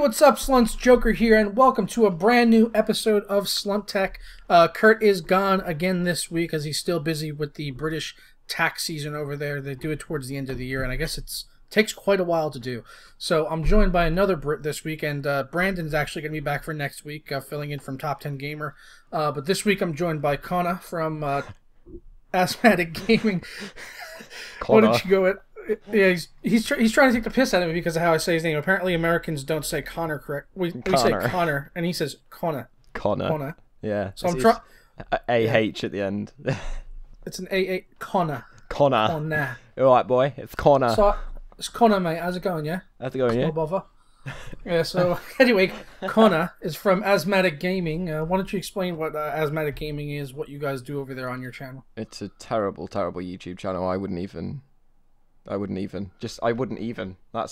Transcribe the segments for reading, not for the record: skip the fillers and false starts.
what's up, Slunts? Joker here, and welcome to a brand new episode of Slunt Tech. Kurt is gone again this week as he's still busy with the British tax season over there. They do it towards the end of the year, and I guess it takes quite a while to do. So I'm joined by another Brit this week, and Brandon's actually going to be back for next week, filling in from Top 10 Gamer. But this week I'm joined by Connor from Asthmatic Gaming. What did you go at? Yeah, he's trying to take the piss out of me because of how I say his name. Apparently, Americans don't say Connor correct. We say Connor, and he says Connor. Connor. Yeah. So I'm trying. A-H at the end. It's an A-A. Connor. Connor. All right, boy. It's Connor. So, it's Connor, mate. How's it going, yeah? How's it going, yeah? No bother. Yeah, so anyway, Connor is from Asthmatic Gaming. Why don't you explain what Asthmatic Gaming is, what you guys do over there on your channel? It's a terrible, terrible YouTube channel. I wouldn't even. That's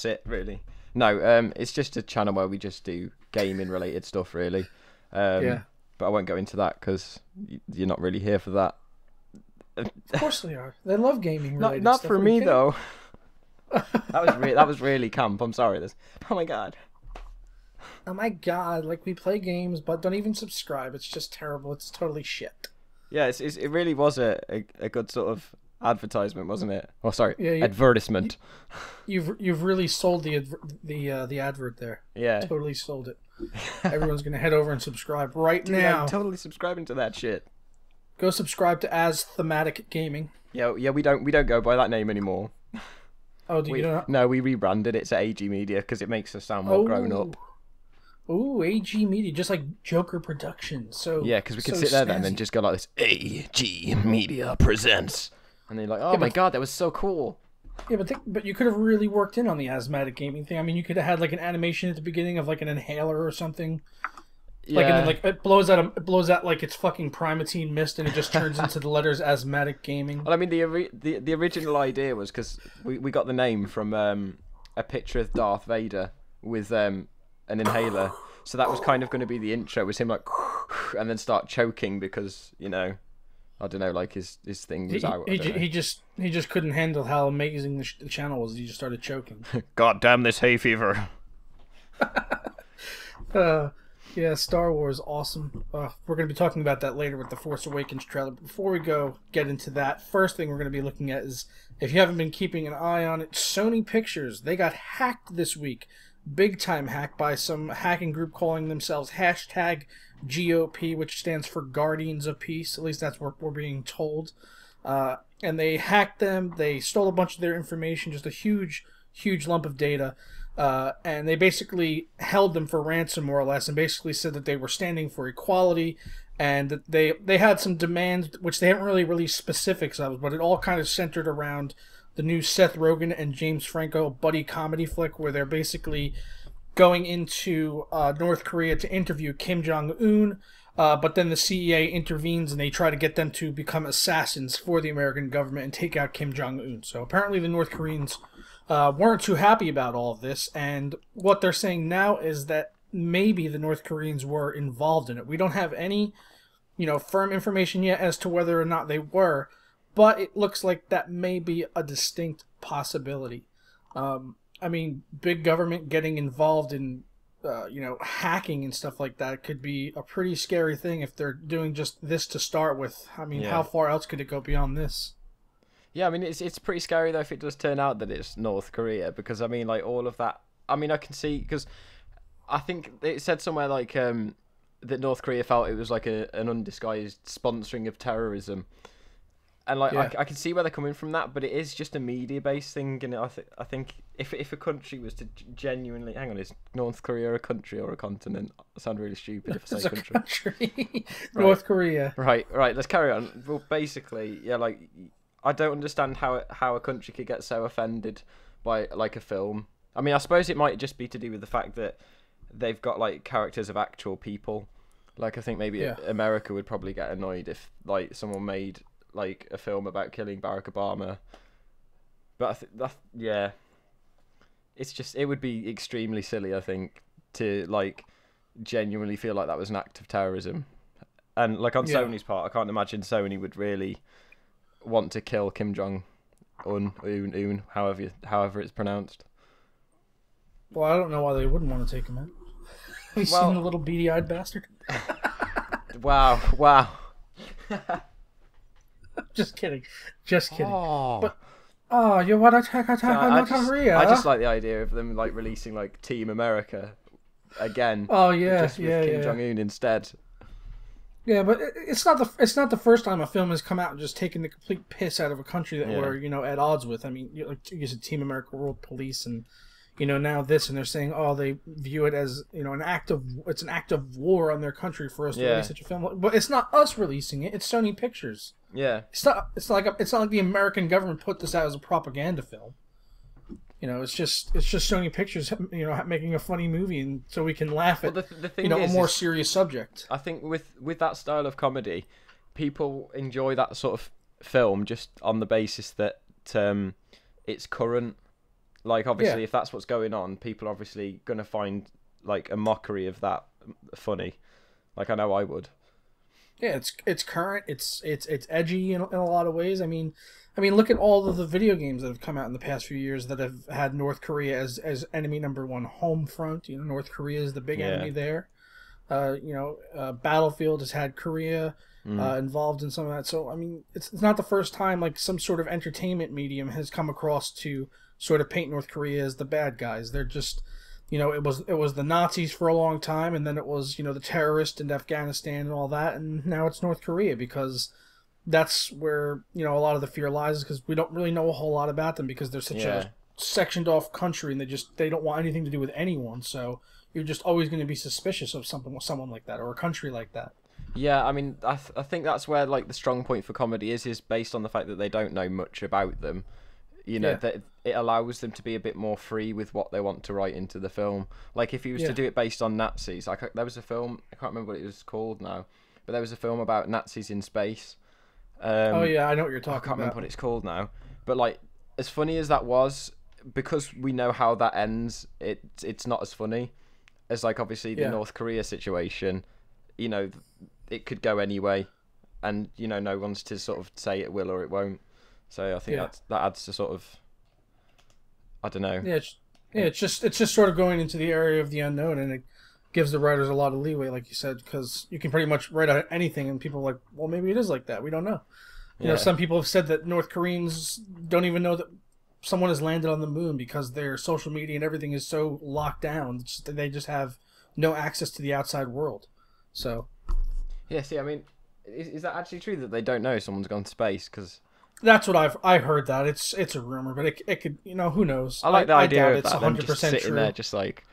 it, really. No, it's just a channel where we just do gaming-related stuff, really. Yeah. But I won't go into that because you're not really here for that. Of course they are. They love gaming-related stuff. Not for me, okay? though. That was really camp. I'm sorry. Oh my god. Oh my god! Like, we play games, but don't even subscribe. It's just terrible. It's totally shit. Yeah, it really was a good sort of advertisement, wasn't it? Oh, sorry, yeah, advertisement. You've really sold the advert there. Yeah, totally sold it. Everyone's gonna head over and subscribe right Dude, now. I'm totally subscribing to that shit. Go subscribe to Asthmatic Gaming. Yeah. We don't go by that name anymore. Oh, do you know? No, we rebranded it to AG Media because it makes us sound more grown up. Ooh, AG Media, just like Joker Productions. So yeah, because we could sit there then and then just go like this: AG Media presents, and they're like, "Oh my god, that was so cool." Yeah, but you could have really worked in on the Asthmatic Gaming thing. I mean, you could have had like an animation at the beginning of like an inhaler or something. Yeah. Like, and then, like it blows out like it's fucking primatine mist, and it just turns into the letters Asthmatic Gaming. Well, I mean, the original idea was because we got the name from a picture of Darth Vader with an inhaler, so that was kind of going to be the intro. It was him like, and then start choking because I don't know, like his thing was out. He just couldn't handle how amazing the channel was. He just started choking. God damn this hay fever. Yeah, Star Wars, awesome. We're going to be talking about that later with the Force Awakens trailer. But before we get into that, first thing we're going to be looking at is, if you haven't been keeping an eye on it, Sony Pictures. They got hacked this week. Big time hack by some hacking group calling themselves #GOP, which stands for Guardians of Peace. At least that's what we're being told. And they hacked them. They stole a bunch of their information, just a huge lump of data. And they basically held them for ransom, more or less, and basically said that they were standing for equality, and that they had some demands, which they haven't really released specifics of, but it all kind of centered around the new Seth Rogen and James Franco buddy comedy flick, where they're basically going into North Korea to interview Kim Jong-un, but then the CEA intervenes and they try to get them to become assassins for the American government and take out Kim Jong-un. So apparently the North Koreans weren't too happy about all of this, and what they're saying now is that maybe the North Koreans were involved in it. We don't have any, firm information yet as to whether or not they were, but it looks like that may be a distinct possibility. I mean, big government getting involved in, hacking and stuff like that could be a pretty scary thing if they're doing just this to start with. I mean, How far else could it go beyond this? Yeah, I mean, it's pretty scary, though, if it does turn out that it's North Korea, because, I mean, like, all of that... I mean, I can see, because I think it said somewhere, like, that North Korea felt it was, like, an undisguised sponsoring of terrorism. And, like, yeah. I can see where they're coming from that, but it is just a media-based thing, and I think if a country was to genuinely... Hang on, is North Korea a country or a continent? I sound really stupid if I say country. Country. North Korea. Right, let's carry on. Well, basically, yeah, like... I don't understand how a country could get so offended by like a film. I mean, I suppose it might just be to do with the fact that they've got like characters of actual people. Like I think maybe America would probably get annoyed if like someone made like a film about killing Barack Obama. But it would be extremely silly, I think, to like genuinely feel like that was an act of terrorism. And like on Sony's part, I can't imagine Sony would really want to kill Kim Jong-un, however it's pronounced. Well, I don't know why they wouldn't want to take him out. Have you seen the little beady-eyed bastard? Wow. Just kidding. Just kidding. Oh. But you want to attack North Korea? I just like the idea of them like releasing like Team America again. Oh yeah, just with Kim Jong-un instead. Yeah, but it's not the first time a film has come out and just taken the complete piss out of a country that we're at odds with. I mean, you said Team America, World Police, and now this, and they're saying they view it as an act of war on their country for us to release such a film. But it's not us releasing it; it's Sony Pictures. Yeah, it's not like the American government put this out as a propaganda film. It's just Sony Pictures, making a funny movie, and so we can laugh at the thing a more serious subject. I think with that style of comedy, people enjoy that sort of film just on the basis that it's current. Like obviously, if that's what's going on, people are obviously gonna find like a mockery of that funny. Like I know I would. Yeah, it's current. It's edgy in a lot of ways. I mean, look at all of the video games that have come out in the past few years that have had North Korea as enemy number one home front. North Korea is the big enemy there. Battlefield has had Korea involved in some of that. So I mean, it's not the first time like some sort of entertainment medium has come across to sort of paint North Korea as the bad guys. They're just it was the Nazis for a long time, and then it was the terrorists in Afghanistan and all that, and now it's North Korea because that's where a lot of the fear lies, because we don't really know a whole lot about them because they're such a sectioned off country, and they don't want anything to do with anyone. So you're just always going to be suspicious of someone like that or a country like that. Yeah, I mean, I think that's where like the strong point for comedy is based on the fact that they don't know much about them. That it allows them to be a bit more free with what they want to write into the film. Like if he was to do it based on Nazis, like there was a film, I can't remember what it was called now, but there was a film about Nazis in space. I know what you're talking about. I can't remember what it's called now, but like as funny as that was, because we know how that ends, it's not as funny as like obviously the North Korea situation. It could go anyway, and no one's to sort of say it will or it won't. So I think that adds to sort of, I don't know. Yeah, it's just sort of going into the area of the unknown, and it gives the writers a lot of leeway, like you said, because you can pretty much write out anything, and people are like, well, maybe it is like that. We don't know. Some people have said that North Koreans don't even know that someone has landed on the moon because their social media and everything is so locked down. They just have no access to the outside world. So. Yeah. See, I mean, is that actually true that they don't know someone's gone to space? Because that's what I heard. That it's a rumor, but it could who knows. I like the idea of that. Them just sitting there, just like,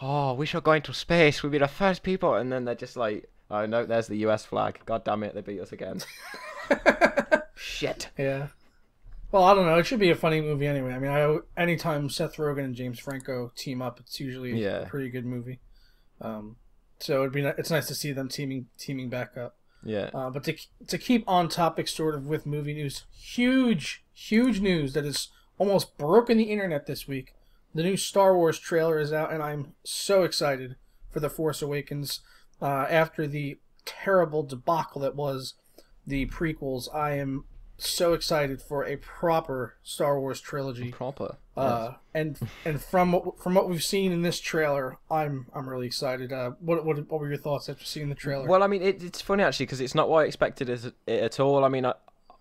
oh, we shall go into space. We'll be the first people, and then they're just like, oh no, there's the US flag. God damn it, they beat us again. Shit. Yeah. Well, I don't know. It should be a funny movie anyway. I mean, anytime Seth Rogen and James Franco team up, it's usually a pretty good movie. So it's nice to see them teaming back up. Yeah. But to keep on topic sort of with movie news, huge news that has almost broken the internet this week. The new Star Wars trailer is out, and I'm so excited for The Force Awakens. After the terrible debacle that was the prequels, I am so excited for a proper Star Wars trilogy. Proper. Yes. And from what we've seen in this trailer, I'm really excited. What were your thoughts after seeing the trailer? Well, I mean, it's funny actually because it's not what I expected it at all. I mean,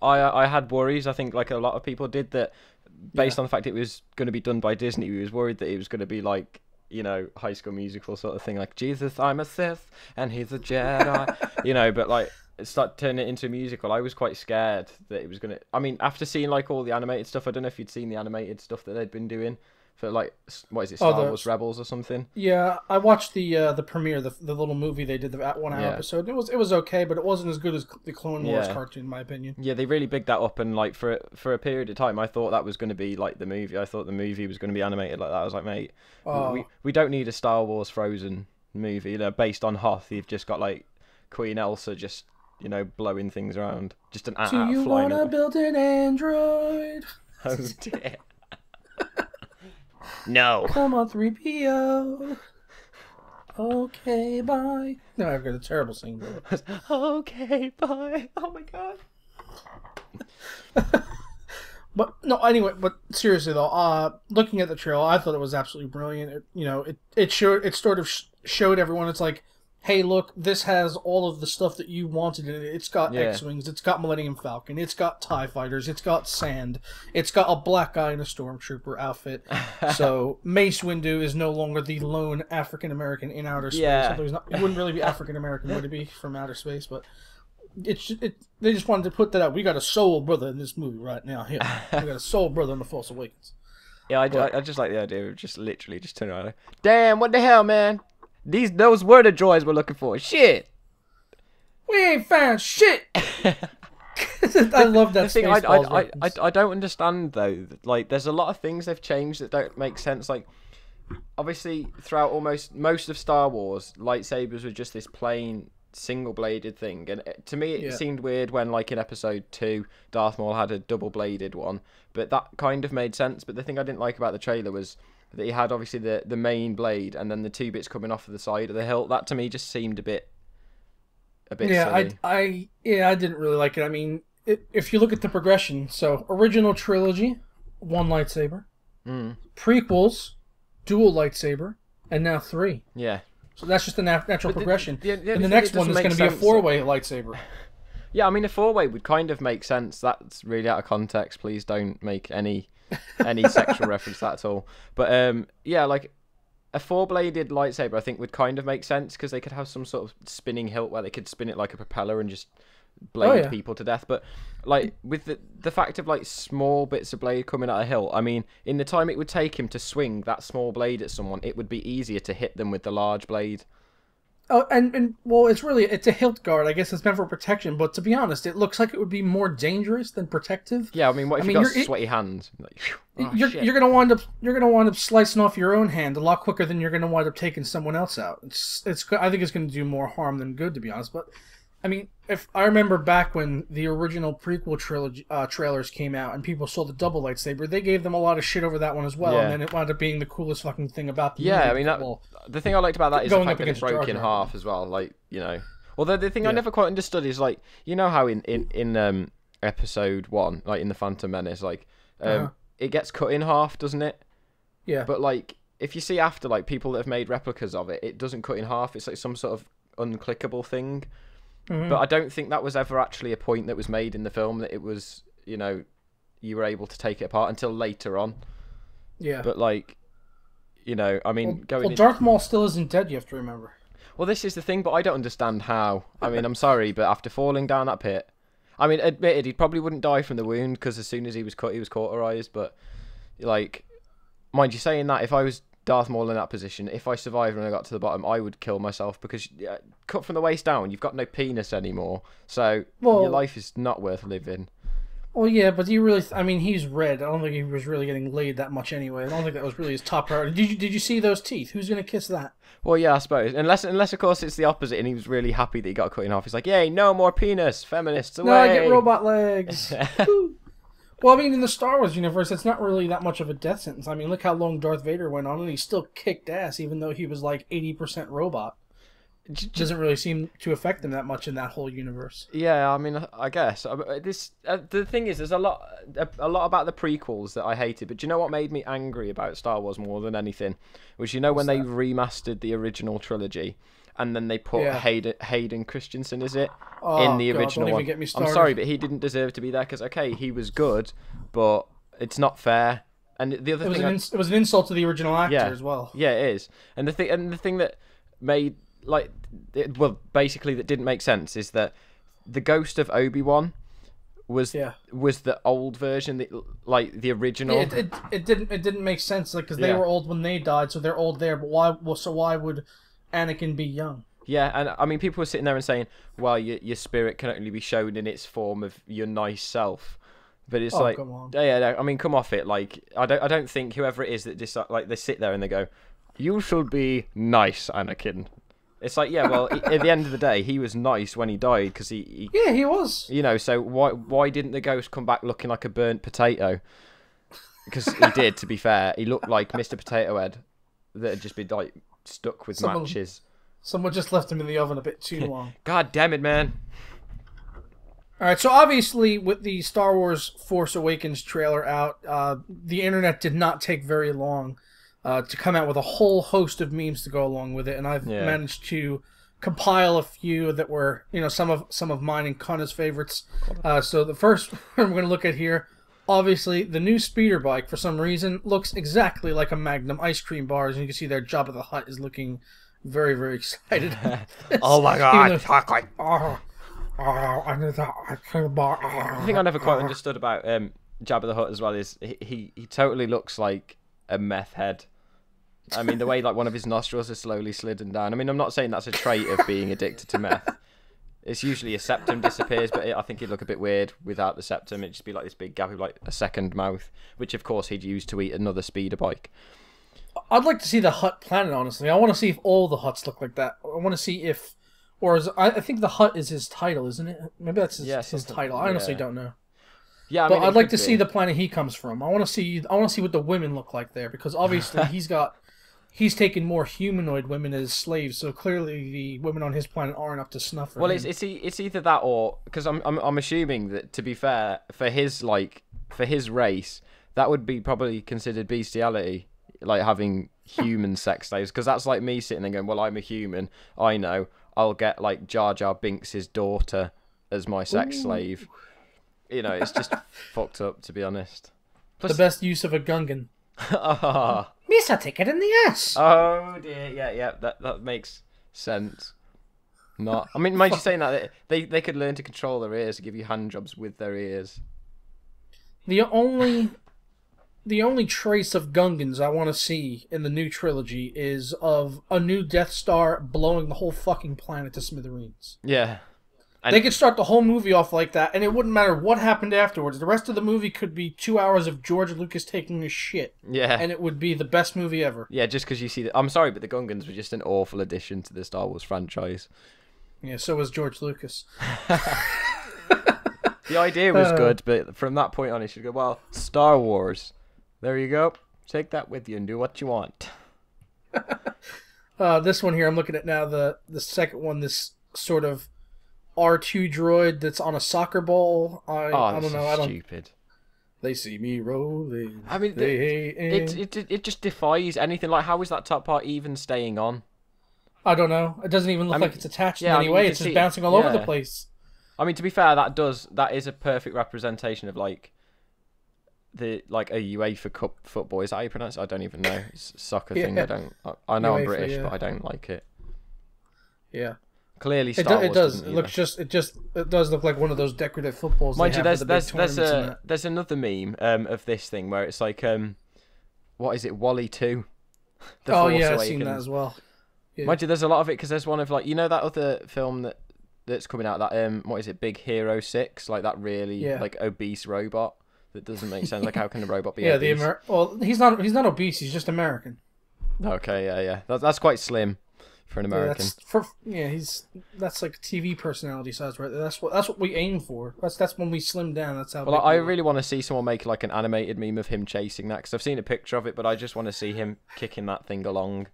I had worries. I think like a lot of people did that based on the fact it was going to be done by Disney. We was worried that it was going to be like High School Musical sort of thing, like Jesus, I'm a Sith and he's a Jedi, but like. Start turning it into a musical. I was quite scared that it was gonna. I mean, after seeing like all the animated stuff, I don't know if you'd seen the animated stuff that they'd been doing for like what is it, Star Wars Rebels or something. Yeah, I watched the premiere, the little movie they did, the 1 hour episode. It was okay, but it wasn't as good as the Clone Wars cartoon, in my opinion. Yeah, they really bigged that up, and like for a period of time, I thought that was going to be like the movie. I thought the movie was going to be animated like that. I was like, mate, we don't need a Star Wars Frozen movie, based on Hoth. You've just got like Queen Elsa just. Blowing things around. Just an Do you want to build an android? Oh, dear. No. Come on, 3PO. Okay, bye. No, I've got a terrible singing. Okay, bye. Oh, my God. But, no, anyway, but seriously, though, looking at the trailer, I thought it was absolutely brilliant. It sort of showed everyone. It's like, hey, look, this has all of the stuff that you wanted in it. It's got X-Wings, it's got Millennium Falcon, it's got TIE Fighters, it's got sand, it's got a black guy in a Stormtrooper outfit. So Mace Windu is no longer the lone African-American in outer space. Yeah. It wouldn't really be African-American, would it be, from outer space? But they just wanted to put that out. We got a soul brother in this movie right now. Here. We got a soul brother in The Force Awakens. Yeah, I just like the idea of just literally just turning around. Damn, what the hell, man? Those were the droids we're looking for. Shit. We ain't found shit. I love that. Thing I don't understand though. Like, there's a lot of things they've changed that don't make sense. Like, obviously, throughout most of Star Wars, lightsabers were just this plain single-bladed thing, and to me it seemed weird when, like, in Episode 2, Darth Maul had a double-bladed one, but that kind of made sense. But the thing I didn't like about the trailer was that he had obviously the main blade and then the two bits coming off of the side of the hilt. That to me just seemed a bit silly. I didn't really like it. I mean, if you look at the progression, so original trilogy, one lightsaber, prequels, dual lightsaber, and now 3. Yeah. So that's just the natural progression. And the next next one is going to be a 4-way lightsaber. Yeah, I mean, a 4-way would kind of make sense. That's really out of context. Please don't make any sexual reference to that at all. But yeah, like a 4-bladed lightsaber, I think would kind of make sense because they could have some sort of spinning hilt where they could spin it like a propeller and just blade people to death. But like with the fact of like small bits of blade coming out of hilt, I mean, in the time it would take him to swing that small blade at someone, it would be easier to hit them with the large blade. Oh, and well, it's a hilt guard. I guess it's meant for protection. But to be honest, it looks like it would be more dangerous than protective. Yeah, I mean, what if you got sweaty hands? Like, you're gonna wind up slicing off your own hand a lot quicker than you're gonna wind up taking someone else out. I think it's gonna do more harm than good, to be honest. But I mean, if I remember back when the original prequel trilogy trailers came out and people saw the double lightsaber, they gave them a lot of shit over that one as well, and then it wound up being the coolest fucking thing about the movie. I mean, the thing I liked about that is the fact that it broke in half as well. Like, you know, although the thing I never quite understood is, like, you know how in Episode 1, like in the Phantom Menace, like it gets cut in half, doesn't it? Yeah. But like, if you see after, like, people that have made replicas of it, it doesn't cut in half. It's like some sort of unclickable thing. But I don't think that was ever actually a point that was made in the film, that it was, you know, you were able to take it apart until later on. Yeah. But like, you know, I mean, Darth Maul still isn't dead, you have to remember. Well, this is the thing, but I don't understand how. I mean, I'm sorry, but after falling down that pit, I mean, admitted, he probably wouldn't die from the wound because as soon as he was cut, he was cauterized. But like, mind you saying that, if I was Darth Maul in that position, if I survived when I got to the bottom, I would kill myself because cut from the waist down, you've got no penis anymore. So your life is not worth living. Well, yeah, but you really, I mean, he's red. I don't think he was really getting laid that much anyway. I don't think that was really his top priority. Did you see those teeth? Who's going to kiss that? Well, yeah, I suppose. Unless of course it's the opposite and he was really happy that he got cut in half. He's like, yay, no more penis, feminists away. No, I get robot legs. Well, I mean, in the Star Wars universe, it's not really that much of a death sentence. I mean, look how long Darth Vader went on, and he still kicked ass, even though he was like 80% robot. It doesn't really seem to affect him that much in that whole universe. Yeah, I mean, I guess the thing is, there's a lot about the prequels that I hated. But do you know what made me angry about Star Wars more than anything? Was, you know, when they remastered the original trilogy. And then they put Hayden Christensen, is it, in the original one? I'm sorry, but he didn't deserve to be there because, okay, he was good, but it's not fair. And the other thing, it was an insult to the original actor as well. Yeah, it is. And the thing that made basically that didn't make sense is that the ghost of Obi-Wan was the old version, like the original. It didn't make sense, like, because they were old when they died, so they're old there. But why would Anakin be young? Yeah, and I mean, people were sitting there and saying, well, your spirit can only be shown in its form of your nice self. But it's like, come on. Yeah, I mean, come off it. Like, I don't think whoever it is that just, like, they sit there and they go, you should be nice, Anakin. It's like, yeah, well, at the end of the day, he was nice when he died because he was. You know, so why didn't the ghost come back looking like a burnt potato? Because he did, to be fair. He looked like Mr. Potato Head that had just been, like, stuck with matches. Someone just left him in the oven a bit too long. God damn it, man. Alright, so obviously with the Star Wars Force Awakens trailer out, the internet did not take very long to come out with a whole host of memes to go along with it, and I've Yeah. managed to compile a few that were, some of mine and Connor's favorites. So the first one we're going to look at here, obviously, the new speeder bike, for some reason, looks exactly like a Magnum ice cream bar. As you can see there, Jabba the Hutt is looking very, very excited. Oh my god, chocolate. I need that ice cream bar. The thing I never quite understood about Jabba the Hutt as well is he totally looks like a meth head. I mean, the way like one of his nostrils is slowly slidden down. I mean, I'm not saying that's a trait of being addicted to meth. It's usually a septum disappears, but I think he'd look a bit weird without the septum. It'd just be like this big gap with like a second mouth, which of course he'd use to eat another speeder bike. I'd like to see the Hutt planet, honestly. I want to see if all the Hutts look like that. I want to see if... Or I think the Hutt is his title, isn't it? Maybe that's his title. I honestly don't know. Yeah, but I'd like to see the planet he comes from. I want to see what the women look like there, because obviously he's taken more humanoid women as slaves, so clearly the women on his planet aren't up to snuff. Well, it's either that or because I'm assuming that, to be fair, for his race, that would be probably considered bestiality, like having human sex slaves, because that's like me sitting there going, well, I'm a human, I know, I'll get like Jar Jar Binks' daughter as my sex slave. It's just fucked up, to be honest. Plus, the best use of a Gungan. Miss, I take it in the ass. Oh dear, yeah, that makes sense. Not, I mean, mind you saying that they could learn to control their ears and give you hand jobs with their ears. The only trace of Gungans I want to see in the new trilogy is of a new Death Star blowing the whole fucking planet to smithereens. Yeah. They could start the whole movie off like that, and it wouldn't matter what happened afterwards. The rest of the movie could be 2 hours of George Lucas taking a shit. Yeah. And it would be the best movie ever. Yeah, just because you see... I'm sorry, but the Gungans were just an awful addition to the Star Wars franchise. Yeah, so was George Lucas. The idea was good, but from that point on, you should go, well, Star Wars. There you go. Take that with you and do what you want. This one here, I'm looking at now, the second one, this sort of R2 droid that's on a soccer ball. I don't know. Stupid. They see me rolling. I mean, it just defies anything. Like, how is that top part even staying on? I don't know. It doesn't even look like it's attached in any way. It's just bouncing all over the place. I mean, to be fair, that is a perfect representation of like a UEFA Cup football. Is that how you pronounce it? I don't even know. It's a soccer thing. I know UEFA, I'm British, but I don't like it. Yeah. Clearly, Star Wars does. It does look like one of those decorative footballs. Mind you, there's another meme of this thing where it's like what is it, WALL-E 2? Oh yeah, I've seen that as well. Yeah. Mind you, there's a lot of it because there's one of like that other film that's coming out, that what is it, Big Hero 6, like that really like obese robot that doesn't make sense. Like, how can a robot be obese? Well, he's not obese. He's just American. Okay, yeah. That's quite slim for an American. That's like TV personality size, right? That's what we aim for. That's when we slim down. That's how. Well, I really want to see someone make like an animated meme of him chasing that, because I've seen a picture of it, but I just want to see him kicking that thing along.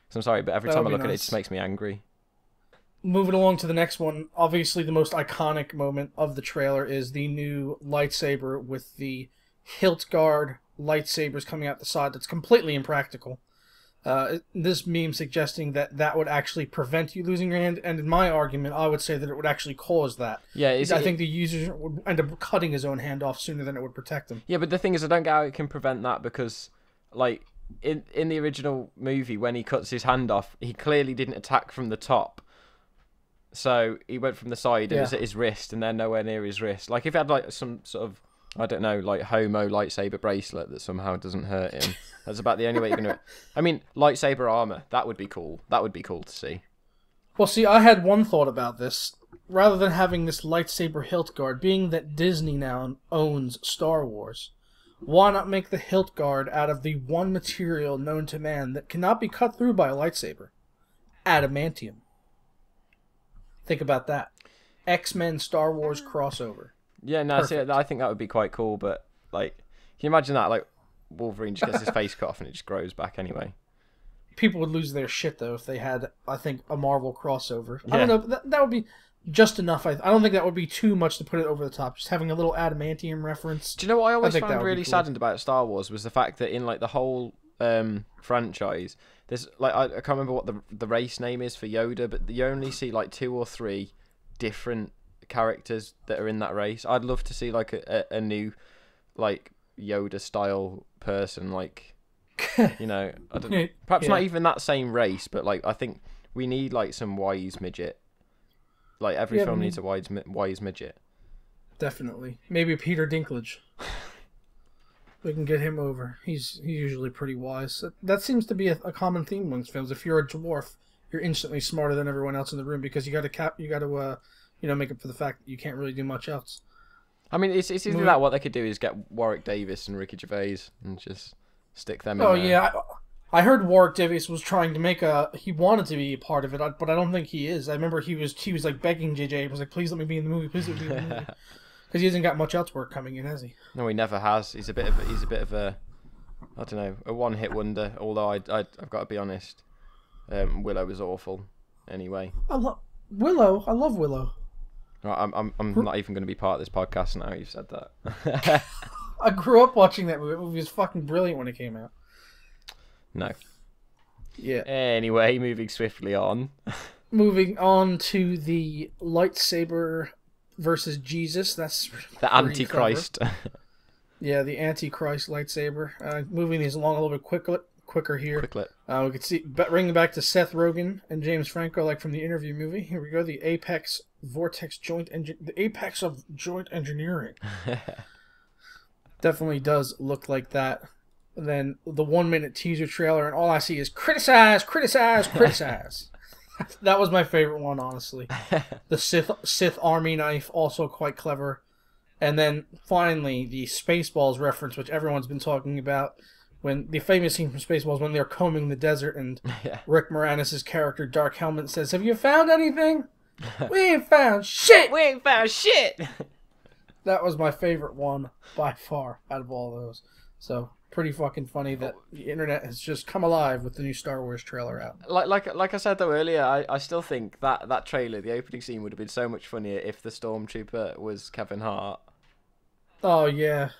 Because I'm sorry, but every time I look at it, it just makes me angry. Moving along to the next one, obviously the most iconic moment of the trailer is the new lightsaber with the hilt guard lightsabers coming out the side. That's completely impractical. This meme suggesting that would actually prevent you losing your hand, and in my argument, I would say that it would actually cause that. Yeah, I think the user would end up cutting his own hand off sooner than it would protect him. Yeah, but the thing is, I don't get how it can prevent that, because, like, in the original movie, when he cuts his hand off, he clearly didn't attack from the top. So he went from the side, it was at his wrist, and then nowhere near his wrist. Like, if he had, like, some sort of, I don't know, like, homo lightsaber bracelet that somehow doesn't hurt him, that's about the only way you're going to... I mean, lightsaber armor, that would be cool. That would be cool to see. Well, see, I had one thought about this. Rather than having this lightsaber hilt guard, being that Disney now owns Star Wars, why not make the hilt guard out of the one material known to man that cannot be cut through by a lightsaber? Adamantium. Think about that. X-Men Star Wars crossover. Yeah, no, see, I think that would be quite cool, but, like, can you imagine that? Like, Wolverine just gets his face cut off and it just grows back anyway. People would lose their shit, though, if they had, I think, a Marvel crossover. Yeah. I don't know, that would be just enough. I don't think that would be too much to put it over the top. Just having a little adamantium reference. Do you know what I always found really saddened about Star Wars was the fact that in, like, the whole franchise, there's like I can't remember what the race name is for Yoda, but you only see like 2 or 3 different characters that are in that race. I'd love to see like a new like Yoda style person, like you know, I don't, perhaps not even that same race, but like I think we need like some wise midget. Like every film needs a wise midget. Definitely, maybe Peter Dinklage. We can get him over. He's usually pretty wise. That seems to be a common theme amongst films. If you're a dwarf, you're instantly smarter than everyone else in the room because you got to make up for the fact that you can't really do much else. I mean, it's either that, what they could do is get Warwick Davis and Ricky Gervais and just stick them in there. Yeah, I heard Warwick Davis was trying to make he wanted to be a part of it, but I don't think he is. I remember he was like begging JJ, he was like, please let me be in the movie, please let me be in the movie. Because he hasn't got much else work coming in, has he? No, he never has. He's a bit of a I don't know, a one-hit wonder. Although I've got to be honest, Willow was awful. Anyway, I love Willow. I'm not even going to be part of this podcast now. You've said that. I grew up watching that movie. It was fucking brilliant when it came out. No. Yeah. Anyway, moving swiftly on. Moving on to the lightsaber versus Jesus. That's the Antichrist. Yeah, the Antichrist lightsaber. Moving these along a little bit quicker here. We could see bringing back to Seth Rogen and James Franco, like from the Interview movie. Here we go. The apex of joint engineering. Definitely does look like that. And then the 1-minute teaser trailer, and all I see is criticize. That was my favorite one, honestly. The Sith army knife, also quite clever. And then finally the Spaceballs reference, which everyone's been talking about. When the famous scene from Spaceballs, when they're combing the desert, and Rick Moranis' character Dark Helmet says, "Have you found anything?" "We ain't found shit. We ain't found shit." That was my favorite one by far out of all those. So pretty fucking funny that the internet has just come alive with the new Star Wars trailer out. Like I said though earlier, I still think that trailer, the opening scene, would have been so much funnier if the Stormtrooper was Kevin Hart. Oh yeah.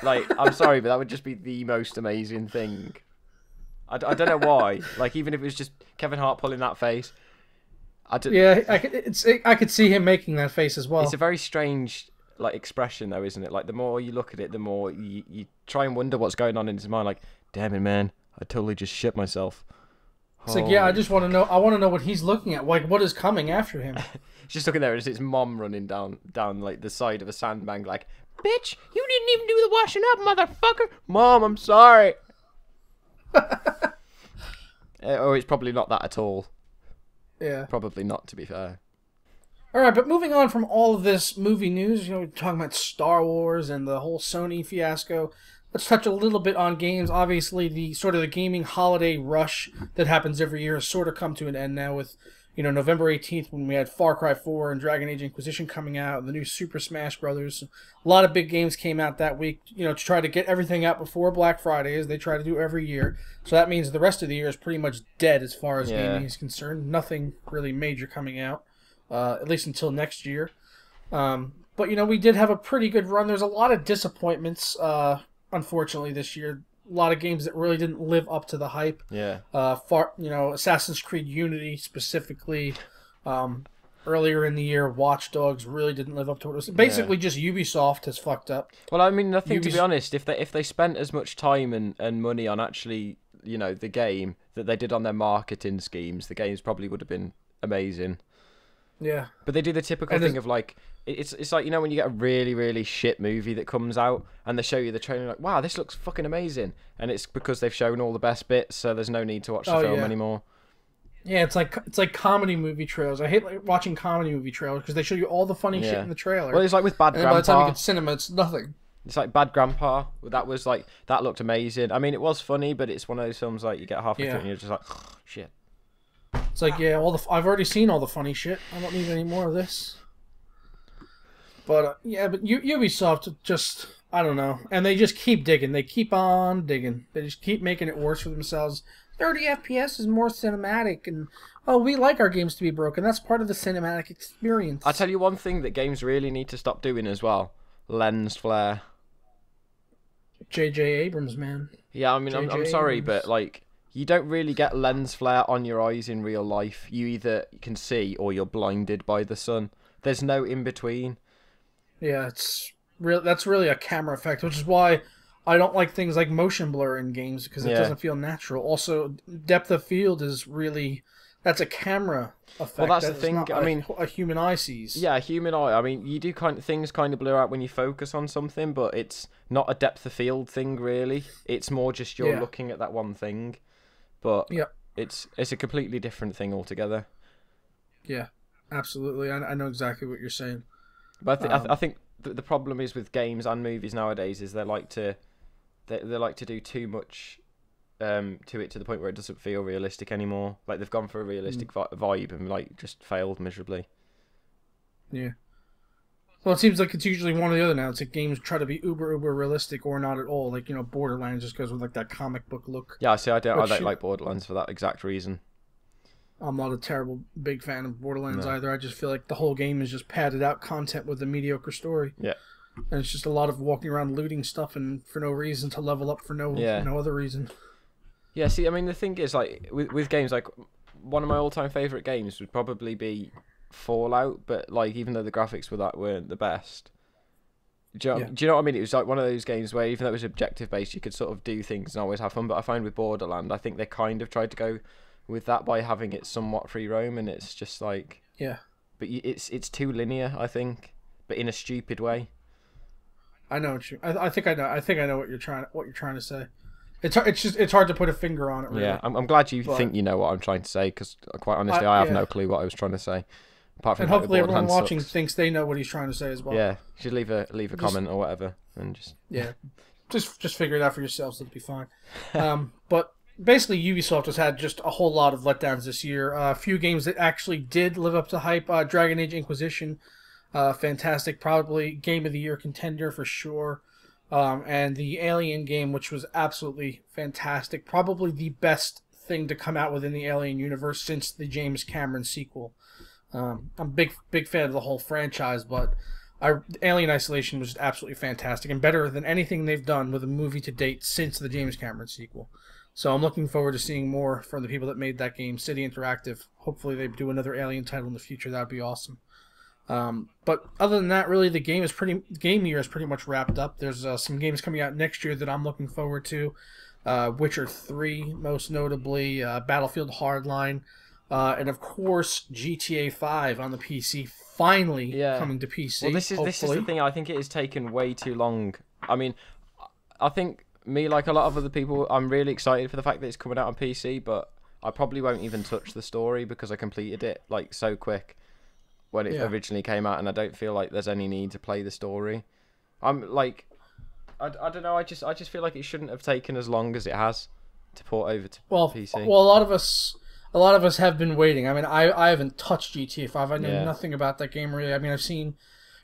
Like, I'm sorry, but that would just be the most amazing thing. I don't know why. Like, even if it was just Kevin Hart pulling that face. Yeah, I could see him making that face as well. It's a very strange like expression though, isn't it? Like, the more you look at it, the more you try and wonder what's going on in his mind. Like, damn it, man, I totally just shit myself. It's like, yeah, I just want to know. I want to know what he's looking at. Like, what is coming after him? He's just looking there, and it's his mom running down like the side of a sandbank, like, "Bitch, you didn't even do the washing up, motherfucker." "Mom, I'm sorry." Or it's probably not that at all. Yeah. Probably not, to be fair. Alright, but moving on from all of this movie news, we're talking about Star Wars and the whole Sony fiasco. Let's touch a little bit on games. Obviously, the gaming holiday rush that happens every year has sort of come to an end now with, November 18th when we had Far Cry 4 and Dragon Age Inquisition coming out, and the new Super Smash Brothers. A lot of big games came out that week, to try to get everything out before Black Friday, as they try to do every year. So that means the rest of the year is pretty much dead as far as gaming is concerned. Nothing really major coming out, at least until next year. But, we did have a pretty good run. There's a lot of disappointments, unfortunately, this year. A lot of games that really didn't live up to the hype. Yeah. Assassin's Creed Unity specifically. Earlier in the year, Watch Dogs really didn't live up to what it was. Basically, just Ubisoft has fucked up. Well, I mean, to be honest, if they spent as much time and money on actually, the game that they did on their marketing schemes, the games probably would have been amazing. Yeah. But they do the typical thing of like, it's like, when you get a really, really shit movie that comes out and they show you the trailer, like, wow, this looks fucking amazing. And it's because they've shown all the best bits, so there's no need to watch the film anymore. Yeah, it's like comedy movie trailers. I hate watching comedy movie trailers because they show you all the funny shit in the trailer. Well, it's like with Bad Grandpa. And by the time you get to cinema, it's nothing. It's like Bad Grandpa. That was like, that looked amazing. I mean, it was funny, but it's one of those films like you get halfway through and you're just like, oh, shit. It's like, I've already seen all the funny shit. I don't need any more of this. But, but Ubisoft just, I don't know. And they just keep digging. They keep on digging. They just keep making it worse for themselves. 30 FPS is more cinematic. And, we like our games to be broken. That's part of the cinematic experience. I'll tell you one thing that games really need to stop doing as well. Lens flare. J.J. Abrams, man. Yeah, I mean, I'm J.J. sorry, Abrams. but like, you don't really get lens flare on your eyes in real life. You either can see or you're blinded by the sun. There's no in between. Yeah, it's real. That's really a camera effect, which is why I don't like things like motion blur in games because it Yeah. doesn't feel natural. Also, depth of field is really that's a camera effect. Well, that's the that is thing. not I mean, a human eye sees. yeah, human eye. I mean, you do things kind of blur out when you focus on something, but it's not a depth of field thing really. It's more just you're looking at that one thing, but it's a completely different thing altogether. Yeah, absolutely. I know exactly what you're saying. But I think the problem is with games and movies nowadays is they like to do too much to it to the point where it doesn't feel realistic anymore. Like they've gone for a realistic vibe and like just failed miserably. Yeah. Well, it seems like it's usually one or the other now. It's like games try to be uber realistic or not at all. Like, you know, Borderlands just goes with like that comic book look. Yeah, see, I don't like Borderlands for that exact reason. I'm not a terrible big fan of Borderlands No. either. I just feel like the whole game is just padded out content with a mediocre story. Yeah. And it's just a lot of walking around looting stuff and for no reason to level up for no other reason. Yeah, see, I mean, the thing is, like, with games, like, one of my all-time favourite games would probably be Fallout, but, like, even though the graphics weren't the best. Do you know what I mean? It was like one of those games where even though it was objective-based, you could sort of do things and always have fun, but I find with Borderland, I think they kind of tried to go with that by having it somewhat free roam, and it's just like... Yeah. But it's too linear, I think, but in a stupid way. I know what you... I think I know what you're trying to say. It's hard to put a finger on it. Really. Yeah, I'm glad you think you know what I'm trying to say because quite honestly, I have no clue what I was trying to say. Apart from and hopefully everyone watching sucks. thinks they know what he's trying to say as well. Yeah, you should leave a comment or whatever and just just figure it out for yourselves. It'll be fine. But basically, Ubisoft has had just a whole lot of letdowns this year. A few games that actually did live up to hype. Dragon Age Inquisition, fantastic, probably game of the year contender for sure. And the Alien game, which was absolutely fantastic. Probably the best thing to come out within the Alien universe since the James Cameron sequel. I'm a big fan of the whole franchise, but Alien Isolation was absolutely fantastic and better than anything they've done with a movie to date since the James Cameron sequel. So I'm looking forward to seeing more from the people that made that game, City Interactive. Hopefully they do another Alien title in the future. That would be awesome. But other than that, really, the game year is pretty much wrapped up. There's some games coming out next year that I'm looking forward to. Witcher 3, most notably, Battlefield Hardline, and of course GTA 5 on the PC, finally coming to PC. Well, this is the thing. I think it has taken way too long. I mean, I think me, like a lot of other people, I'm really excited for the fact that it's coming out on PC, but I probably won't even touch the story because I completed it like so quick when it originally came out, and I don't feel like there's any need to play the story. I'm like, I don't know. I just feel like it shouldn't have taken as long as it has to port over to PC. Well, a lot of us have been waiting. I mean, I haven't touched GTA 5. I know nothing about that game really. I mean, I've seen,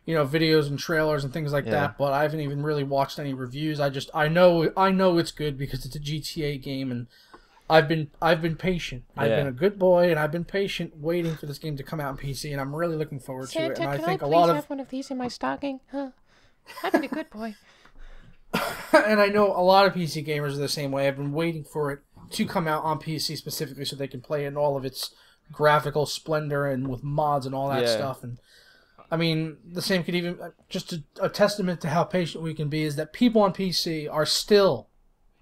videos and trailers and things like that, but I haven't even really watched any reviews. I know it's good because it's a GTA game, and I've been patient. I've been a good boy, and I've been patient waiting for this game to come out on PC, and I'm really looking forward to it. And I think a lot of have one of these in my stocking. I've been a good boy. And I know a lot of PC gamers are the same way. I've been waiting for it to come out on PC specifically so they can play it in all of its graphical splendor and with mods and all that stuff. And I mean, the same could even just a testament to how patient we can be is that people on PC are still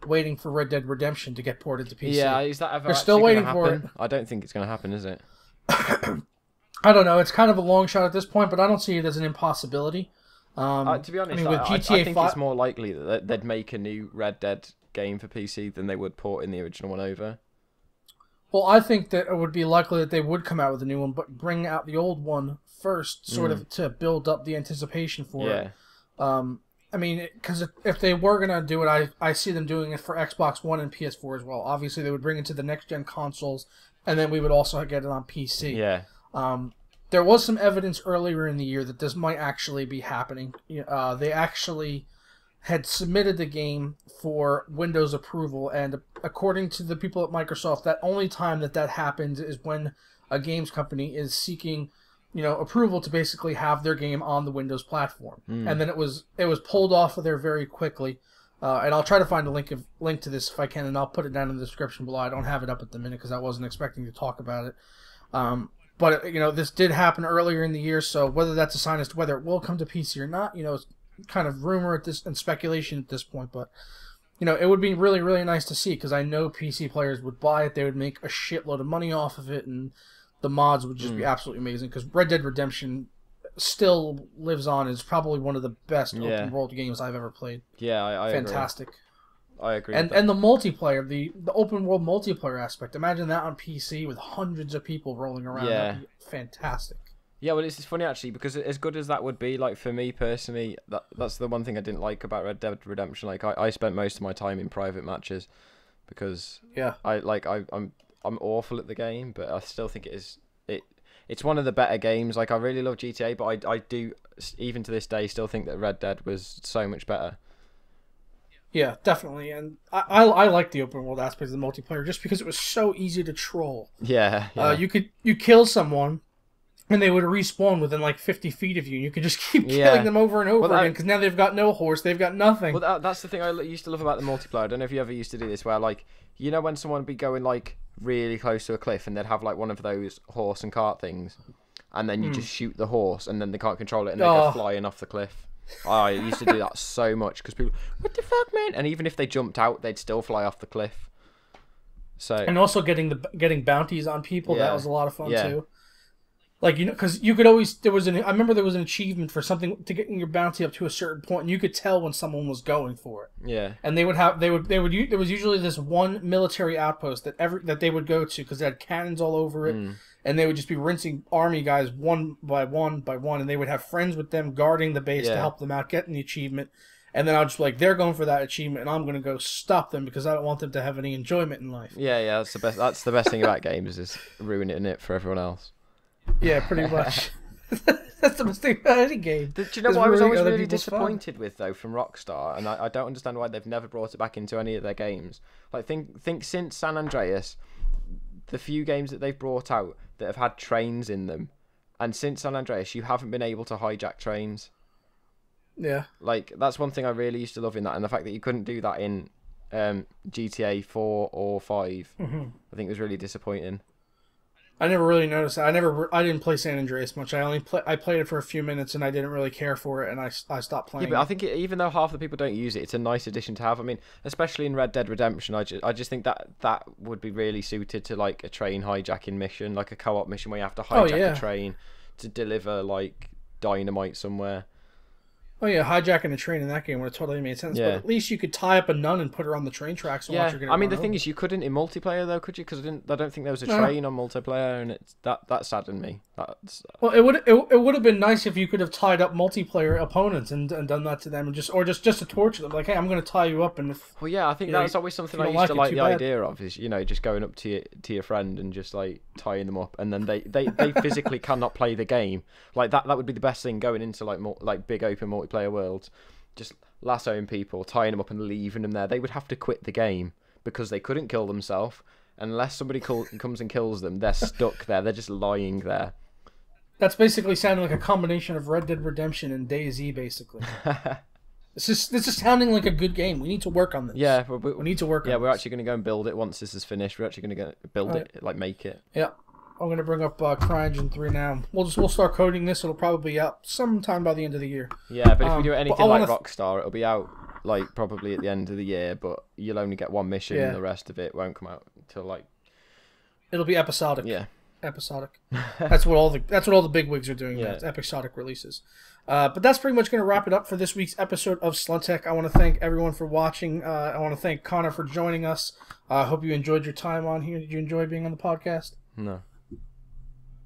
waiting for Red Dead Redemption to get ported to PC. Yeah, is that ever They're still waiting for it. I don't think it's going to happen, is it? I don't know. It's kind of a long shot at this point, but I don't see it as an impossibility. To be honest, with GTA I think it's more likely that they'd make a new Red Dead game for PC than they would porting the original one over. Well, I think that it would be likely that they would come out with a new one, but bring out the old one first, sort of to build up the anticipation for it. I mean, because if they were going to do it, I see them doing it for Xbox One and PS4 as well. Obviously, they would bring it to the next-gen consoles, and then we would also get it on PC. Yeah. There was some evidence earlier in the year that this might actually be happening. They actually had submitted the game for Windows approval, and according to the people at Microsoft, that only time that happens is when a games company is seeking approval to basically have their game on the Windows platform. And then it was pulled off of there very quickly. And I'll try to find a link to this if I can, and I'll put it down in the description below. I don't have it up at the minute because I wasn't expecting to talk about it. But this did happen earlier in the year, so whether that's a sign as to whether it will come to PC or not, it's kind of rumor at this and speculation at this point. But it would be really, really nice to see, because I know PC players would buy it. They would make a shitload of money off of it, and the mods would just be absolutely amazing. Because Red Dead Redemption still lives on. Is probably one of the best open world games I've ever played. Yeah, I fantastic. Agree. I agree. And the multiplayer, the open world multiplayer aspect. Imagine that on PC with hundreds of people rolling around. Yeah. That'd be fantastic. Yeah, well, it's funny actually, because as good as that would be, like for me personally, that's the one thing I didn't like about Red Dead Redemption. Like I spent most of my time in private matches because I'm awful at the game, but I still think it's one of the better games. Like I really love GTA, but I do even to this day still think that Red Dead was so much better. Yeah, definitely, and I like the open world aspect of the multiplayer just because it was so easy to troll. Yeah. You kill someone, and they would respawn within like 50 feet of you. And you could just keep killing them over and over again because now they've got no horse, they've got nothing. Well, that's the thing I used to love about the multiplayer. I don't know if you ever used to do this, where like when someone would be going like really close to a cliff and they'd have like one of those horse and cart things, and then you just shoot the horse and then they can't control it and they go flying off the cliff. I used to do that so much because people, what the fuck, man? And even if they jumped out, they'd still fly off the cliff. So and also getting bounties on people, that was a lot of fun too. Like because you could always I remember there was an achievement for something to getting your bounty up to a certain point, and you could tell when someone was going for it. Yeah. And there was usually this one military outpost that they would go to because they had cannons all over it. And they would just be rinsing army guys one by one, and they would have friends with them guarding the base to help them out getting the achievement. And then I'll just be like, they're going for that achievement, and I'm going to go stop them because I don't want them to have any enjoyment in life. Yeah, that's the best. That's the best thing about games is ruining it for everyone else. Yeah, pretty much. That's the best thing about any game. Do you know what I was always really disappointed with though from Rockstar, and I don't understand why they've never brought it back into any of their games. Like think since San Andreas, the few games that they've brought out that have had trains in them, and since San Andreas, you haven't been able to hijack trains. Yeah. Like, that's one thing I really used to love in that, and the fact that you couldn't do that in GTA 4 or 5, I think was really disappointing. I never really noticed that. I didn't play San Andreas much. I played it for a few minutes and I didn't really care for it, and I stopped playing. Yeah, but I think even though half the people don't use it, it's a nice addition to have. I mean, especially in Red Dead Redemption, I just think that would be really suited to like a train hijacking mission, like a co-op mission where you have to hijack a train to deliver like dynamite somewhere. Oh yeah, hijacking a train in that game would have totally made sense. Yeah. But at least you could tie up a nun and put her on the train tracks and watch her get I mean, the thing is, you couldn't in multiplayer though, could you? Because I don't think there was a train on multiplayer, and that saddened me. Well, it would have been nice if you could have tied up multiplayer opponents and done that to them, and just to torture them. Like, hey, I'm going to tie you up, and well, yeah, I think that's always something I used to like the idea of is just going up to your friend and just like tying them up, and then they physically cannot play the game. Like that would be the best thing going into like big open multiplayer worlds. Just lassoing people, tying them up and leaving them there. They would have to quit the game because they couldn't kill themselves. Unless somebody comes and kills them, they're stuck there. They're just lying there. That's basically sounding like a combination of Red Dead Redemption and DayZ, basically. This is sounding like a good game. We need to work on this. Yeah, we need to work on this. Yeah, we're actually going to go and build it once this is finished. We're actually going to go build it, like make it. Yeah. I'm going to bring up CryEngine 3 now. We'll start coding this. It'll probably be out sometime by the end of the year. Yeah, but if we do anything like Rockstar, it'll be out like probably at the end of the year, but you'll only get one mission and the rest of it won't come out until like... It'll be episodic. Yeah. Episodic. That's what all the bigwigs are doing. Yeah. It's episodic releases. But that's pretty much going to wrap it up for this week's episode of Slunt Tech. I want to thank everyone for watching. I want to thank Connor for joining us. I hope you enjoyed your time on here. Did you enjoy being on the podcast?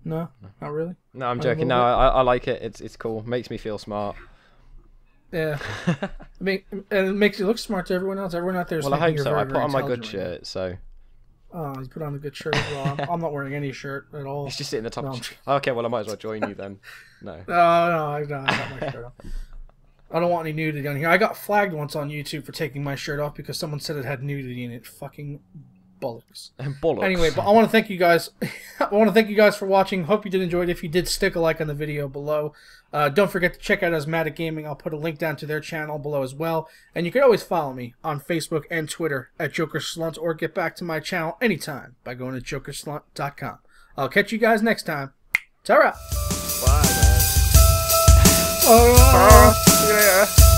No, not really. No, I'm joking. No, I like it. It's cool. Makes me feel smart. Yeah, and it makes you look smart to everyone else. Everyone out there is well, I hope you're so. very, I put on my good right shirt, so. Oh, you put on a good shirt as well. I'm not wearing any shirt at all. It's just sitting at the top. No, okay, well I might as well join you then. No. No, I got my shirt off. I don't want any nudity on here. I got flagged once on YouTube for taking my shirt off because someone said it had nudity in it. Fucking Bollocks. Bollocks. Anyway, but I want to thank you guys. I want to thank you guys for watching. Hope you did enjoy it. If you did, stick a like on the video below. Don't forget to check out Asthmatic Gaming. I'll put a link down to their channel below as well. And you can always follow me on Facebook and Twitter at JokerSlunt, or get back to my channel anytime by going to jokerslunt.com. I'll catch you guys next time. Ta-ra! Bye, man. Yeah.